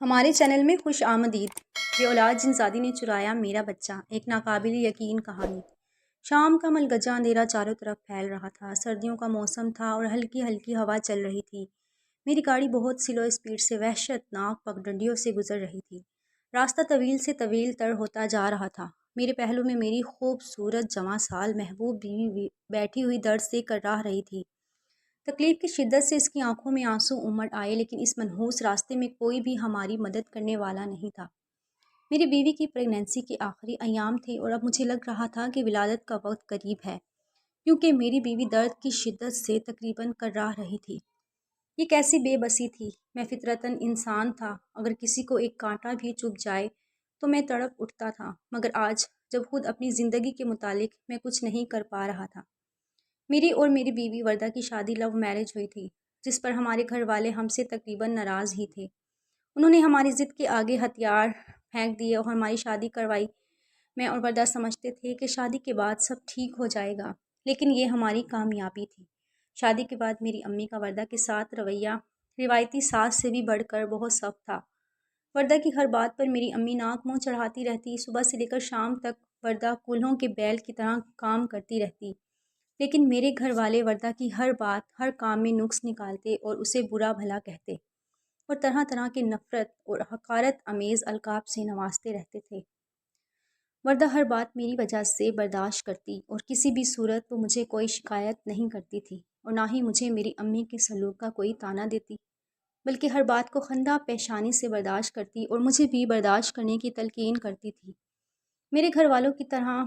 ہمارے چینل میں خوش آمدید۔ یہ اولاد جن زادی نے چرایا میرا بچہ، ایک ناقابل یقین کہانی۔ شام کا ملگجہ اندھیرا چاروں طرف پھیل رہا تھا، سردیوں کا موسم تھا اور ہلکی ہلکی ہوا چل رہی تھی۔ میری گاڑی بہت سلو اسپیڈ سے وحشت ناک پگڈنڈیوں سے گزر رہی تھی۔ راستہ طویل سے طویل تر ہوتا جا رہا تھا۔ میرے پہلو میں میری خوبصورت جواں سال محبوب بیوی بیٹھی ہوئی درد سے کراہ رہی تھی۔ تکلیف کی شدت سے اس کی آنکھوں میں آنسو امڑ آئے، لیکن اس منحوس راستے میں کوئی بھی ہماری مدد کرنے والا نہیں تھا۔ میری بیوی کی پریگنینسی کے آخری ایام تھے اور اب مجھے لگ رہا تھا کہ ولادت کا وقت قریب ہے، کیونکہ میری بیوی درد کی شدت سے تقریباً کراہ رہی تھی۔ یہ کیسی بے بسی تھی۔ میں فطرتاً انسان تھا، اگر کسی کو ایک کانٹا بھی چبھ جائے تو میں تڑپ اٹھتا تھا، مگر آج جب خود اپنی زندگی کے متعلق میں کچھ نہیں کر پا رہا تھا۔ میری اور میری بیوی وردہ کی شادی لو میرج ہوئی تھی، جس پر ہمارے گھر والے ہم سے تقریباً ناراض ہی تھے۔ انہوں نے ہماری ضد کے آگے ہتھیار پھینک دیے اور ہماری شادی کروائی۔ میں اور وردہ سمجھتے تھے کہ شادی کے بعد سب ٹھیک ہو جائے گا، لیکن یہ ہماری کامیابی تھی۔ شادی کے بعد میری امی کا وردہ کے ساتھ رویہ روایتی ساس سے بھی بڑھ کر بہت سخت تھا۔ وردہ کی ہر بات پر میری امی ناک منہ چڑھاتی رہتی، صبح سے لے کر شام تک وردہ کولہوں کے بیل کی طرح کام کرتی رہتی، لیکن میرے گھر والے وردہ کی ہر بات، ہر کام میں نقص نکالتے اور اسے برا بھلا کہتے اور طرح طرح کے نفرت اور حقارت آمیز القاب سے نوازتے رہتے تھے۔ وردہ ہر بات میری وجہ سے برداشت کرتی اور کسی بھی صورت وہ مجھے کوئی شکایت نہیں کرتی تھی اور نہ ہی مجھے میری امی کے سلوک کا کوئی طعنہ دیتی، بلکہ ہر بات کو خندہ پیشانی سے برداشت کرتی اور مجھے بھی برداشت کرنے کی تلقین کرتی تھی۔ میرے گھر والوں کی طرح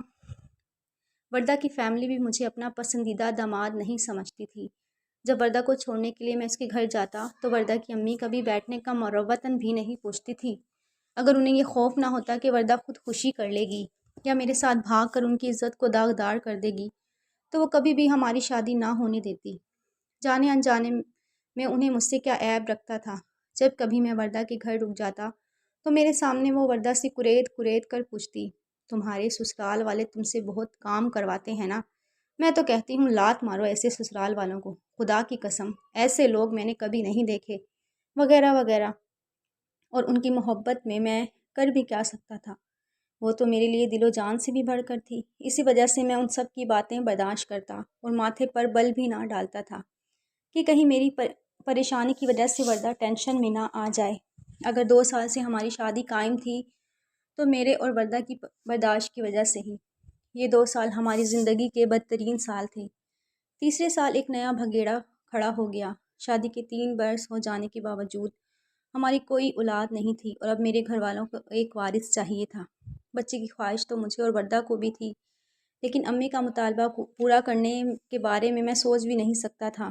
وردہ کی فیملی بھی مجھے اپنا پسندیدہ داماد نہیں سمجھتی تھی۔ جب وردہ کو چھوڑنے کے لیے میں اس کے گھر جاتا تو وردہ کی امی کبھی بیٹھنے کا مروتاً بھی نہیں پوچھتی تھی۔ اگر انہیں یہ خوف نہ ہوتا کہ وردہ خود خوشی کر لے گی یا میرے ساتھ بھاگ کر ان کی عزت کو داغدار کر دے گی، تو وہ کبھی بھی ہماری شادی نہ ہونے دیتی۔ جانے انجانے میں انہیں مجھ سے کیا عیب رکھتا تھا۔ جب کبھی میں وردہ کے گھر رک جاتا تو میرے سامنے وہ وردہ سے کریت کریت کر پوچھتی، تمہارے سسرال والے تم سے بہت کام کرواتے ہیں نا؟ میں تو کہتی ہوں لات مارو ایسے سسرال والوں کو، خدا کی قسم ایسے لوگ میں نے کبھی نہیں دیکھے، وغیرہ وغیرہ۔ اور ان کی محبت میں کر بھی کیا سکتا تھا؟ وہ تو میرے لیے دل و جان سے بھی بڑھ کر تھی۔ اسی وجہ سے میں ان سب کی باتیں برداشت کرتا اور ماتھے پر بل بھی نہ ڈالتا تھا کہ کہیں میری پریشانی کی وجہ سے وردہ ٹینشن میں نہ آ جائے۔ اگر 2 سال سے ہماری شادی قائم تھی تو میرے اور وردہ کی برداشت کی وجہ سے ہی۔ یہ 2 سال ہماری زندگی کے بدترین سال تھے۔ تیسرے سال ایک نیا بھگیڑا کھڑا ہو گیا۔ شادی کے 3 برس ہو جانے کے باوجود ہماری کوئی اولاد نہیں تھی اور اب میرے گھر والوں کو ایک وارث چاہیے تھا۔ بچے کی خواہش تو مجھے اور وردہ کو بھی تھی، لیکن امی کا مطالبہ پورا کرنے کے بارے میں سوچ بھی نہیں سکتا تھا۔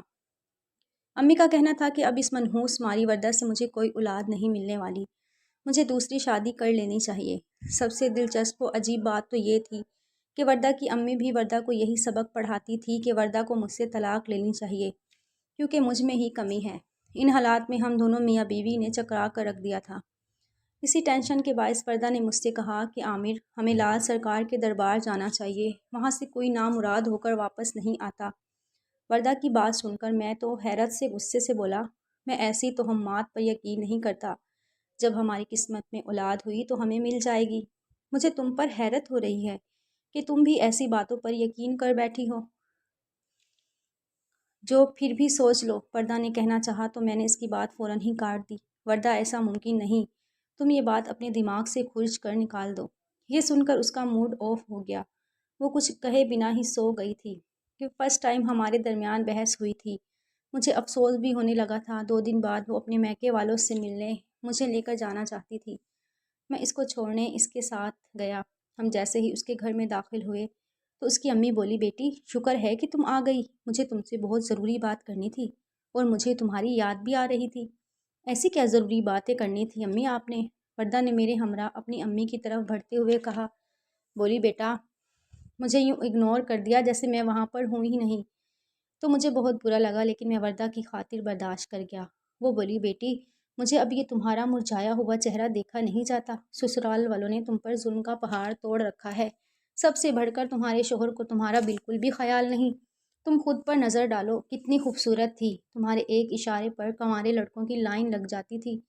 امی کا کہنا تھا کہ اب اس منحوس ماری وردہ سے مجھے کوئی اولاد نہیں ملنے والی، مجھے دوسری شادی کر لینی چاہیے۔ سب سے دلچسپ و عجیب بات تو یہ تھی کہ وردہ کی امی بھی وردہ کو یہی سبق پڑھاتی تھی کہ وردہ کو مجھ سے طلاق لینی چاہیے، کیونکہ مجھ میں ہی کمی ہے۔ ان حالات میں ہم دونوں میاں بیوی نے چکرا کر رکھ دیا تھا۔ اسی ٹینشن کے باعث وردہ نے مجھ سے کہا کہ عامر، ہمیں لال سرکار کے دربار جانا چاہیے، وہاں سے کوئی نامراد ہو کر واپس نہیں آتا۔ وردہ کی بات سن کر میں تو حیرت سے غصے سے بولا، میں ایسی توہمات پر یقین نہیں کرتا۔ جب ہماری قسمت میں اولاد ہوئی تو ہمیں مل جائے گی۔ مجھے تم پر حیرت ہو رہی ہے کہ تم بھی ایسی باتوں پر یقین کر بیٹھی ہو۔ جو پھر بھی سوچ لو، وردہ نے کہنا چاہا تو میں نے اس کی بات فوراً ہی کاٹ دی۔ وردہ، ایسا ممکن نہیں، تم یہ بات اپنے دماغ سے کھرچ کر نکال دو۔ یہ سن کر اس کا موڈ آف ہو گیا۔ وہ کچھ کہے بنا ہی سو گئی تھی کہ فرسٹ ٹائم ہمارے درمیان بحث ہوئی تھی۔ مجھے افسوس بھی ہونے لگا تھا۔ 2 دن بعد وہ اپنے میکے والوں سے ملنے مجھے لے کر جانا چاہتی تھی۔ میں اس کو چھوڑنے اس کے ساتھ گیا۔ ہم جیسے ہی اس کے گھر میں داخل ہوئے تو اس کی امی بولی، بیٹی شکر ہے کہ تم آ گئی، مجھے تم سے بہت ضروری بات کرنی تھی اور مجھے تمہاری یاد بھی آ رہی تھی۔ ایسی کیا ضروری باتیں کرنی تھی امی آپ نے؟ وردہ نے میرے ہمراہ اپنی امی کی طرف بڑھتے ہوئے کہا۔ بولی، بیٹا مجھے یوں اگنور کر دیا جیسے میں وہاں پر ہوں ہی نہیں۔ تو مجھے بہت برا لگا، لیکن میں وردہ کی خاطر برداشت کر گیا۔ وہ بولی، بیٹی مجھے اب یہ تمہارا مرجھایا ہوا چہرہ دیکھا نہیں جاتا۔ سسرال والوں نے تم پر ظلم کا پہاڑ توڑ رکھا ہے۔ سب سے بڑھ کر تمہارے شوہر کو تمہارا بالکل بھی خیال نہیں۔ تم خود پر نظر ڈالو، کتنی خوبصورت تھی، تمہارے ایک اشارے پر کنوارے لڑکوں کی لائن لگ جاتی تھی۔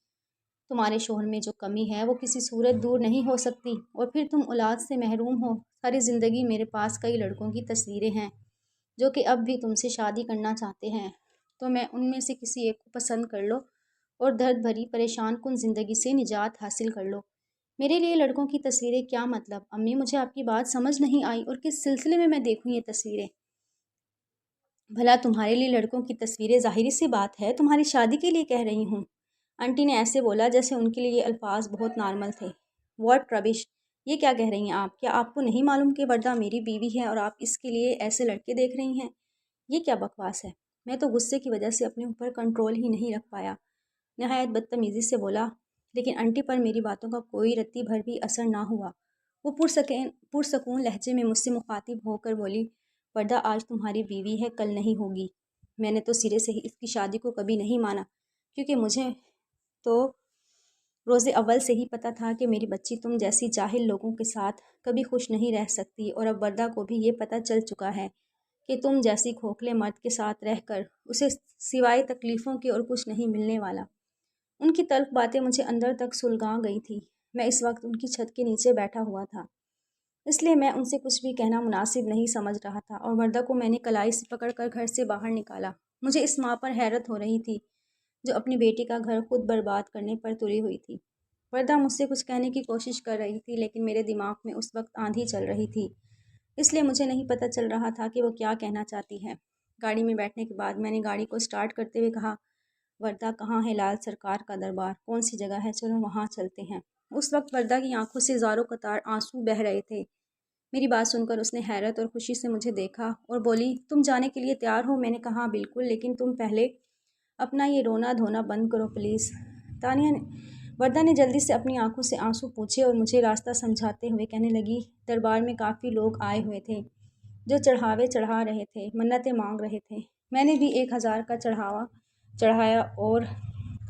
تمہارے شوہر میں جو کمی ہے وہ کسی صورت دور نہیں ہو سکتی، اور پھر تم اولاد سے محروم ہو۔ ساری زندگی میرے پاس کئی لڑکوں کی تصویریں ہیں جو کہ اب بھی تم سے شادی کرنا چاہتے ہیں، تو میں ان میں سے کسی ایک کو پسند کر لو اور درد بھری پریشان کن زندگی سے نجات حاصل کر لو۔ میرے لیے لڑکوں کی تصویریں کیا مطلب؟ امی، مجھے آپ کی بات سمجھ نہیں آئی، اور کس سلسلے میں دیکھوں یہ تصویریں؟ بھلا تمہارے لیے لڑکوں کی تصویریں ظاہری سی بات ہے، تمہاری شادی کے لیے کہہ رہی ہوں۔ آنٹی نے ایسے بولا جیسے ان کے لیے یہ الفاظ بہت نارمل تھے۔ واٹ ربش! یہ کیا کہہ رہی ہیں آپ؟ کیا آپ کو نہیں معلوم کہ وردہ میری بیوی ہے اور آپ اس کے لیے ایسے لڑکے دیکھ رہی ہیں؟ یہ کیا بکواس ہے؟ میں تو غصے کی وجہ سے اپنے اوپر کنٹرول ہی نہیں رکھ پایا، نہایت بدتمیزی سے بولا، لیکن آنٹی پر میری باتوں کا کوئی رتی بھر بھی اثر نہ ہوا۔ وہ پرسکون لہجے میں مجھ سے مخاطب ہو کر بولی، وردہ آج تمہاری بیوی ہے، کل نہیں ہوگی۔ میں نے تو سرے سے ہی اس کی شادی کو کبھی نہیں مانا، کیونکہ مجھے تو روز اول سے ہی پتہ تھا کہ میری بچی تم جیسی جاہل لوگوں کے ساتھ کبھی خوش نہیں رہ سکتی، اور اب وردہ کو بھی یہ پتہ چل چکا ہے کہ تم جیسی کھوکھلے مرد کے ساتھ رہ کر اسے سوائے تکلیفوں کے اور کچھ نہیں ملنے والا۔ ان کی تلخ باتیں مجھے اندر تک سلگا گئی تھی۔ میں اس وقت ان کی چھت کے نیچے بیٹھا ہوا تھا، اس لیے میں ان سے کچھ بھی کہنا مناسب نہیں سمجھ رہا تھا، اور وردہ کو میں نے کلائی سے پکڑ کر گھر سے باہر نکالا۔ مجھے اس ماں پر حیرت ہو رہی تھی جو اپنی بیٹی کا گھر خود برباد کرنے پر تلی ہوئی تھی۔ وردہ مجھ سے کچھ کہنے کی کوشش کر رہی تھی، لیکن میرے دماغ میں اس وقت آندھی چل رہی تھی، اس لیے مجھے نہیں پتہ چل رہا تھا کہ وہ کیا کہنا چاہتی ہے۔ گاڑی میں بیٹھنے کے بعد میں نے گاڑی کو سٹارٹ کرتے ہوئے کہا، وردہ، کہاں ہے لال سرکار کا دربار؟ کون سی جگہ ہے؟ چلو وہاں چلتے ہیں۔ اس وقت وردہ کی آنکھوں سے زاروں قطار آنسو بہہ رہے تھے۔ میری بات سن کر اس نے حیرت اور خوشی سے مجھے دیکھا اور بولی، تم جانے کے لیے تیار ہو؟ میں نے کہا، بالکل، لیکن تم پہلے اپنا یہ رونا دھونا بند کرو پلیز۔ وردہ نے جلدی سے اپنی آنکھوں سے آنسو پوچھے اور مجھے راستہ سمجھاتے ہوئے کہنے لگی، دربار میں کافی لوگ آئے ہوئے تھے جو چڑھاوے چڑھا رہے تھے، منتیں مانگ رہے تھے۔ میں نے بھی 1000 کا چڑھاوا چڑھایا اور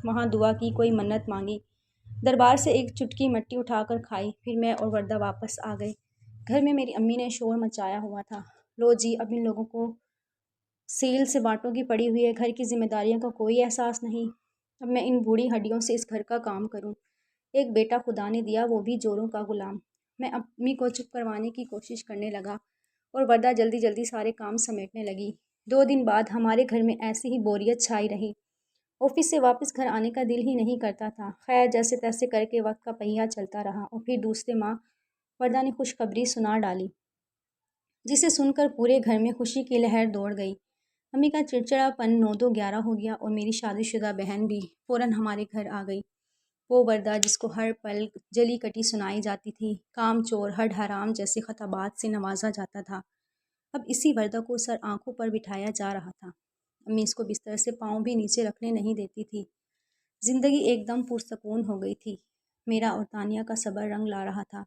وہاں دعا کی، کوئی منت مانگی، دربار سے ایک چٹکی مٹی اٹھا کر کھائی، پھر میں اور وردہ واپس آ گئے۔ گھر میں میری امی نے شور مچایا ہوا تھا، لو جی، اب ان لوگوں کو سیل سے بانٹوں کی پڑی ہوئی ہے، گھر کی ذمہ داریوں کا کوئی احساس نہیں، اب میں ان بوڑھی ہڈیوں سے اس گھر کا کام کروں۔ ایک بیٹا خدا نے دیا، وہ بھی جوروں کا غلام۔ میں امی کو چپ کروانے کی کوشش کرنے لگا اور وردہ جلدی جلدی سارے کام سمیٹنے لگی۔ 2 دن بعد ہمارے گھر میں ایسی ہی بوریت چھائی رہی۔ آفس سے واپس گھر آنے کا دل ہی نہیں کرتا تھا۔ خیر، جیسے تیسے کر کے وقت کا پہیہ چلتا رہا، اور پھر دوسرے ماہ وردہ نے خوشخبری سنا ڈالی، جسے سن کر پورے گھر میں خوشی کی لہر دوڑ گئی۔ امی کا چڑچڑا پن 9 دو 11 ہو گیا، اور میری شادی شدہ بہن بھی فوراً ہمارے گھر آ گئی۔ وہ وردہ جس کو ہر پل جلی کٹی سنائی جاتی تھی، کام چور، ہڈ حرام جیسے خطابات سے نوازا جاتا تھا، اب اسی وردہ کو سر آنکھوں پر بٹھایا جا رہا تھا۔ امی اس کو بستر سے پاؤں بھی نیچے رکھنے نہیں دیتی تھی۔ زندگی ایک دم پرسکون ہو گئی تھی۔ میرا اور تانیہ کا صبر رنگ لا رہا تھا۔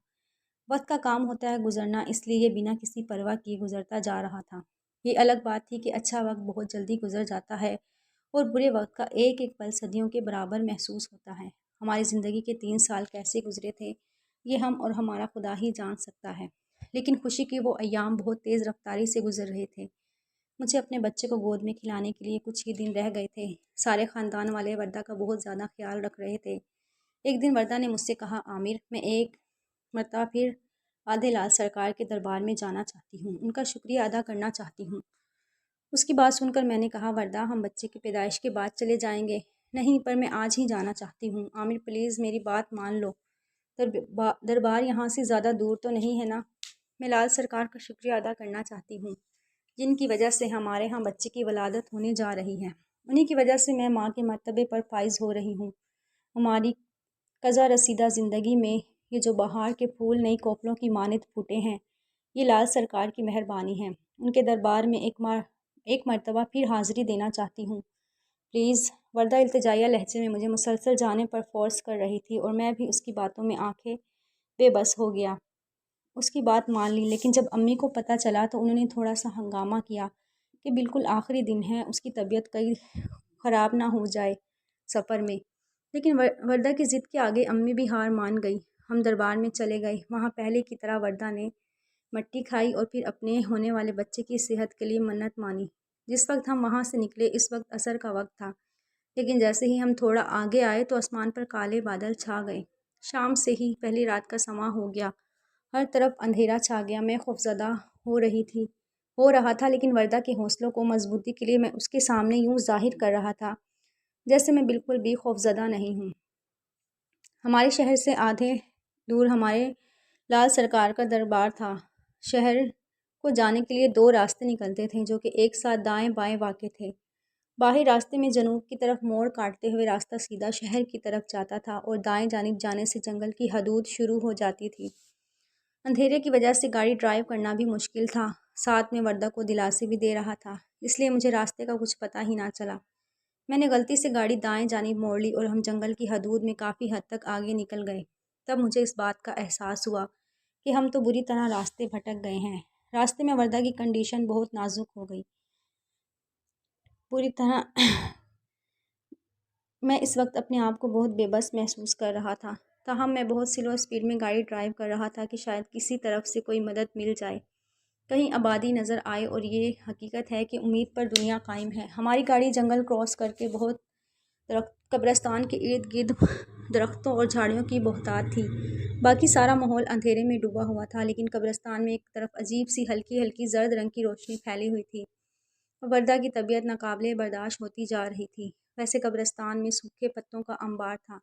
وقت کا کام ہوتا ہے گزرنا، اس لیے یہ بنا کسی پرواہ کیے گزرتا جا رہا تھا۔ یہ الگ بات تھی کہ اچھا وقت بہت جلدی گزر جاتا ہے اور برے وقت کا ایک ایک پل صدیوں کے برابر محسوس ہوتا ہے۔ ہماری زندگی کے 3 سال کیسے گزرے تھے، یہ ہم اور ہمارا خدا ہی جان سکتا ہے، لیکن خوشی کے وہ ایام بہت تیز رفتاری سے گزر رہے تھے۔ مجھے اپنے بچے کو گود میں کھلانے کے لیے کچھ ہی دن رہ گئے تھے۔ سارے خاندان والے وردہ کا بہت زیادہ خیال رکھ رہے تھے۔ ایک دن وردہ نے مجھ سے کہا، عامر، میں ایک مرتبہ پھر آدھے لال سرکار کے دربار میں جانا چاہتی ہوں، ان کا شکریہ ادا کرنا چاہتی ہوں۔ اس کی بات سن کر میں نے کہا، وردہ، ہم بچے کی پیدائش کے بعد چلے جائیں گے۔ نہیں، پر میں آج ہی جانا چاہتی ہوں۔ عامر، پلیز میری بات مان لو، دربار یہاں سے زیادہ دور تو نہیں ہے نا؟ میں لال سرکار کا شکریہ ادا کرنا چاہتی ہوں، جن کی وجہ سے ہمارے ہاں بچے کی ولادت ہونے جا رہی ہے۔ انہی کی وجہ سے میں ماں کے مرتبے پر فائز ہو رہی ہوں۔ ہماری قضا رسیدہ زندگی میں یہ جو بہار کے پھول نئی کوپلوں کی مانند پھوٹے ہیں، یہ لال سرکار کی مہربانی ہے۔ ان کے دربار میں ایک مرتبہ پھر حاضری دینا چاہتی ہوں، پلیز۔ وردہ التجائیہ لہجے میں مجھے مسلسل جانے پر فورس کر رہی تھی، اور میں بھی اس کی باتوں میں آنکھیں بے بس ہو گیا۔ اس کی بات مان لی، لیکن جب امی کو پتہ چلا تو انہوں نے تھوڑا سا ہنگامہ کیا کہ بالکل آخری دن ہے، اس کی طبیعت کہیں خراب نہ ہو جائے سفر میں۔ لیکن وردہ کی ضد کے آگے امی بھی ہار مان گئی۔ ہم دربار میں چلے گئے۔ وہاں پہلے کی طرح وردہ نے مٹی کھائی اور پھر اپنے ہونے والے بچے کی صحت کے لیے منت مانی۔ جس وقت ہم وہاں سے نکلے اس وقت عصر کا وقت تھا۔ لیکن جیسے ہی ہم تھوڑا آگے آئے تو آسمان پر کالے بادل چھا گئے۔ شام سے ہی پہلی رات کا سماں ہو گیا، ہر طرف اندھیرا چھا گیا۔ میں خوفزدہ ہو رہا تھا، لیکن وردہ کے حوصلوں کو مضبوطی کے لیے میں اس کے سامنے یوں ظاہر کر رہا تھا جیسے میں بالکل بھی خوفزدہ نہیں ہوں۔ ہمارے شہر سے آدھے دور ہمارے لال سرکار کا دربار تھا۔ شہر کو جانے کے لیے دو راستے نکلتے تھے جو کہ ایک ساتھ دائیں بائیں واقع تھے۔ باہر راستے میں جنوب کی طرف موڑ کاٹتے ہوئے راستہ سیدھا شہر کی طرف جاتا تھا اور دائیں جانب جانے سے جنگل کی حدود شروع ہو جاتی تھی۔ اندھیرے کی وجہ سے گاڑی ڈرائیو کرنا بھی مشکل تھا، ساتھ میں وردہ کو دلاسے بھی دے رہا تھا، اس لیے مجھے راستے کا کچھ پتہ ہی نہ چلا۔ میں نے غلطی سے گاڑی دائیں جانب موڑ لی اور ہم جنگل کی حدود میں کافی حد تک آگے نکل گئے۔ تب مجھے اس بات کا احساس ہوا کہ ہم تو بری طرح راستے بھٹک گئے ہیں۔ راستے میں وردہ کی کنڈیشن بہت نازک ہو گئی، پوری طرح میں اس وقت اپنے آپ کو بہت بے بس محسوس کر رہا تھا، تاہم میں بہت سلو اسپیڈ میں گاڑی ڈرائیو کر رہا تھا کہ شاید کسی طرف سے کوئی مدد مل جائے، کہیں آبادی نظر آئے، اور یہ حقیقت ہے کہ امید پر دنیا قائم ہے۔ ہماری گاڑی جنگل کراس کر کے بہت قبرستان کے ارد گرد درختوں اور جھاڑیوں کی بہتات تھی۔ باقی سارا ماحول اندھیرے میں ڈوبا ہوا تھا، لیکن قبرستان میں ایک طرف عجیب سی ہلکی ہلکی زرد رنگ کی روشنی پھیلی ہوئی تھی اور وردہ کی طبیعت ناقابل برداشت ہوتی جا رہی تھی۔ ویسے قبرستان میں سوکھے پتوں کا انبار تھا۔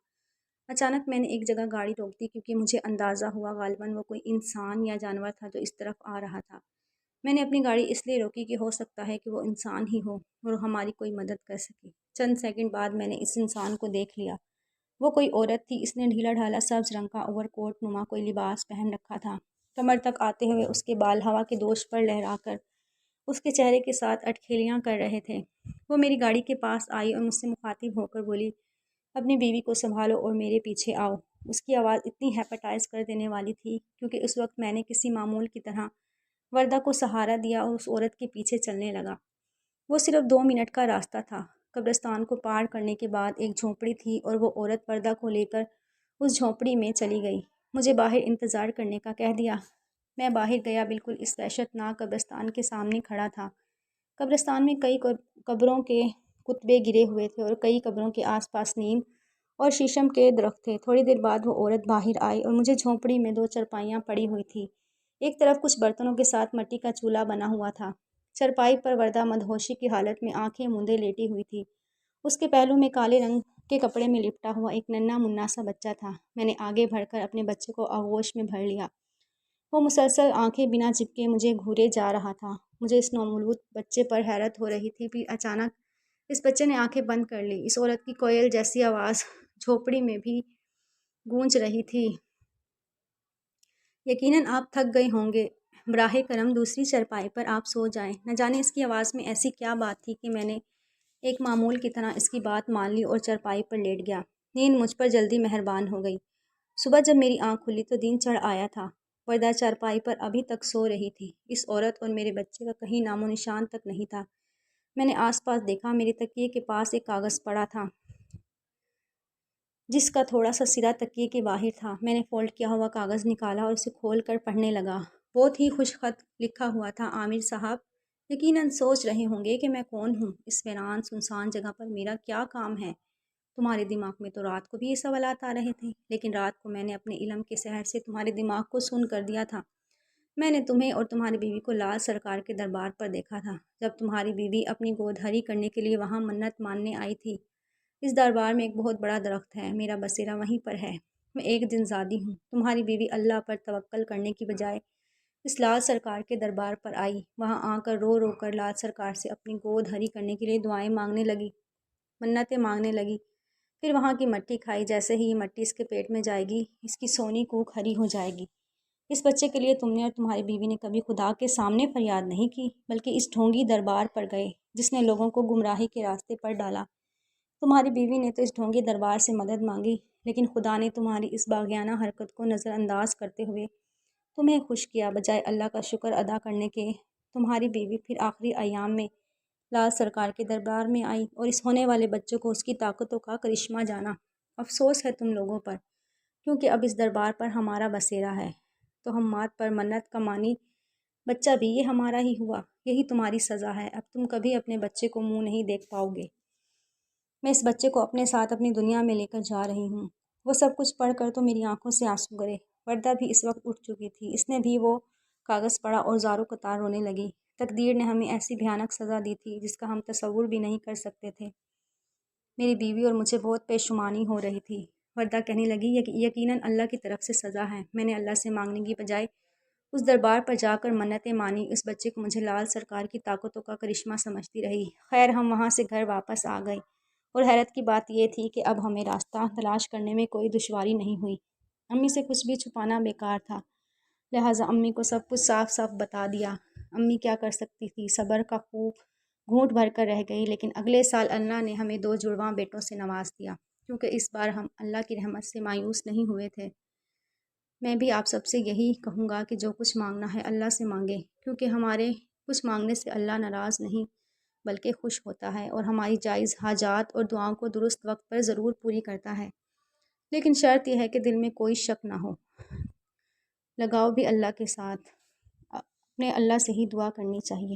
اچانک میں نے ایک جگہ گاڑی روک دی کیونکہ مجھے اندازہ ہوا غالباً وہ کوئی انسان یا جانور تھا جو اس طرف آ رہا تھا۔ میں نے اپنی گاڑی اس لیے روکی کہ ہو سکتا ہے کہ وہ انسان ہی ہو اور ہماری کوئی مدد کر سکے۔ چند سیکنڈ بعد میں نے اس انسان کو دیکھ لیا۔ وہ کوئی عورت تھی۔ اس نے ڈھیلا ڈھالا سبز رنگ کا اوور کوٹ نما کوئی لباس پہن رکھا تھا، کمر تک آتے ہوئے اس کے بال ہوا کے دوش پر لہرا کر اس کے چہرے کے ساتھ اٹکھیلیاں کر رہے تھے۔ وہ میری گاڑی کے پاس آئی اور مجھ سے مخاطب ہو کر بولی، اپنی بیوی کو سنبھالو اور میرے پیچھے آؤ۔ اس کی آواز اتنی ہیپاٹائز کر دینے والی تھی کیونکہ اس وقت میں نے کسی معمول کی طرح وردہ کو سہارا دیا اور اس عورت کے پیچھے چلنے لگا۔ وہ صرف 2 منٹ کا راستہ تھا۔ قبرستان کو پار کرنے کے بعد ایک جھونپڑی تھی اور وہ عورت وردہ کو لے کر اس جھونپڑی میں چلی گئی۔ مجھے باہر انتظار کرنے کا کہہ دیا۔ میں باہر گیا، بالکل اس وحشت ناک قبرستان کے سامنے کھڑا تھا۔ قبرستان میں کئی قبروں کے کتبے گرے ہوئے تھے اور کئی قبروں کے آس پاس نیم اور شیشم کے درخت تھے۔ تھوڑی دیر بعد وہ عورت باہر آئی اور مجھے جھونپڑی میں 2 چرپائیاں پڑی ہوئی تھی۔ ایک طرف کچھ برتنوں کے ساتھ مٹی کا چولہا بنا ہوا تھا۔ چرپائی پر وردہ مدہوشی کی حالت میں آنکھیں موندے لیٹی ہوئی تھی۔ اس کے پہلو میں کالے رنگ کے کپڑے میں لپٹا ہوا ایک ننھا منا سا بچہ تھا۔ میں نے آگے بڑھ کر اپنے بچے کو آغوش میں بھر لیا۔ وہ مسلسل آنکھیں بنا جھپکے مجھے گھورے جا رہا تھا۔ مجھے اس نومولود بچے پر حیرت ہو رہی تھی، پھر اچانک اس بچے نے آنکھیں بند کر لی۔ اس عورت کی کوئل جیسی آواز جھونپڑی میں بھی گونج رہی تھی، یقیناً آپ تھک گئے ہوں گے، براہ کرم دوسری چرپائی پر آپ سو جائیں۔ نہ جانے اس کی آواز میں ایسی کیا بات تھی کہ میں نے ایک معمول کی طرح اس کی بات مان لی اور چرپائی پر لیٹ گیا۔ نیند مجھ پر جلدی مہربان ہو گئی۔ صبح جب میری آنکھ کھلی تو دن چڑھ آیا تھا۔ وردہ چارپائی پر ابھی تک سو رہی تھی۔ اس عورت اور میرے بچے کا کہیں نام و نشان تک نہیں تھا۔ میں نے آس پاس دیکھا۔ میرے تکیے کے پاس ایک کاغذ پڑا تھا جس کا تھوڑا سا سرا تکیے کے باہر تھا۔ میں نے فولڈ کیا ہوا کاغذ نکالا اور اسے کھول کر پڑھنے لگا۔ بہت ہی خوش خط لکھا ہوا تھا، عامر صاحب یقیناً سوچ رہے ہوں گے کہ میں کون ہوں، اس ویران سنسان جگہ پر میرا کیا کام ہے۔ تمہارے دماغ میں تو رات کو بھی یہ سوالات آ رہے تھے، لیکن رات کو میں نے اپنے علم کے سحر سے تمہارے دماغ کو سن کر دیا تھا۔ میں نے تمہیں اور تمہاری بیوی کو لال سرکار کے دربار پر دیکھا تھا، جب تمہاری بیوی اپنی گود ہری کرنے کے لیے وہاں منت ماننے آئی تھی۔ اس دربار میں ایک بہت بڑا درخت ہے، میرا بسیرا وہیں پر ہے۔ میں ایک دن زادی ہوں۔ تمہاری بیوی اللہ پر توکل کرنے کی بجائے اس لال سرکار کے دربار پر آئی، وہاں آ کر رو رو کر لال سرکار سے اپنی گود ہری کرنے کے لیے دعائیں مانگنے لگی، منتیں مانگنے لگی۔ پھر وہاں کی مٹی کھائی۔ جیسے ہی یہ مٹی اس کے پیٹ میں جائے گی، اس کی سونی کوکھ ہری ہو جائے گی۔ اس بچے کے لیے تم نے اور تمہاری بیوی نے کبھی خدا کے سامنے فریاد نہیں کی، بلکہ اس ڈھونگی دربار پر گئے جس نے لوگوں کو گمراہی کے راستے پر ڈالا۔ تمہاری بیوی نے تو اس ڈھونگی دربار سے مدد مانگی، لیکن خدا نے تمہاری اس باغیانہ حرکت کو نظر انداز کرتے ہوئے تمہیں خوش کیا۔ بجائے اللہ کا شکر ادا کرنے کے، تمہاری بیوی پھر آخری ایام میں لال سرکار کے دربار میں آئی اور اس ہونے والے بچوں کو اس کی طاقتوں کا کرشمہ جانا۔ افسوس ہے تم لوگوں پر، کیونکہ اب اس دربار پر ہمارا بسیرا ہے۔ تو ہم مات پر منت کا مانی بچہ بھی یہ ہمارا ہی ہوا۔ یہی تمہاری سزا ہے۔ اب تم کبھی اپنے بچے کو منہ نہیں دیکھ پاؤ گے۔ میں اس بچے کو اپنے ساتھ اپنی دنیا میں لے کر جا رہی ہوں۔ وہ سب کچھ پڑھ کر تو میری آنکھوں سے آنسو گرے۔ وردہ بھی اس وقت اٹھ چکی تھی۔ اس نے بھی وہ کاغذ پڑھا اور زاروں قطار رونے لگی۔ تقدیر نے ہمیں ایسی بھیانک سزا دی تھی جس کا ہم تصور بھی نہیں کر سکتے تھے۔ میری بیوی اور مجھے بہت پشیمانی ہو رہی تھی۔ وردہ کہنے لگی، یقیناً اللہ کی طرف سے سزا ہے۔ میں نے اللہ سے مانگنے کی بجائے اس دربار پر جا کر منتیں مانی۔ اس بچے کو مجھے لال سرکار کی طاقتوں کا کرشمہ سمجھتی رہی۔ خیر، ہم وہاں سے گھر واپس آ گئے اور حیرت کی بات یہ تھی کہ اب ہمیں راستہ تلاش کرنے میں کوئی دشواری نہیں ہوئی۔ امی سے کچھ بھی چھپانا بیکار تھا، لہٰذا امی کو سب کچھ صاف صاف بتا دیا۔ امی کیا کر سکتی تھی، صبر کا خوب گھونٹ بھر کر رہ گئی۔ لیکن اگلے سال اللہ نے ہمیں 2 جڑواں بیٹوں سے نواز دیا، کیونکہ اس بار ہم اللہ کی رحمت سے مایوس نہیں ہوئے تھے۔ میں بھی آپ سب سے یہی کہوں گا کہ جو کچھ مانگنا ہے اللہ سے مانگیں، کیونکہ ہمارے کچھ مانگنے سے اللہ ناراض نہیں بلکہ خوش ہوتا ہے اور ہماری جائز حاجات اور دعاؤں کو درست وقت پر ضرور پوری کرتا ہے۔ لیکن شرط یہ ہے کہ دل میں کوئی شک نہ ہو، لگاؤ بھی اللہ کے ساتھ، اپنے اللہ سے ہی دعا کرنی چاہیے۔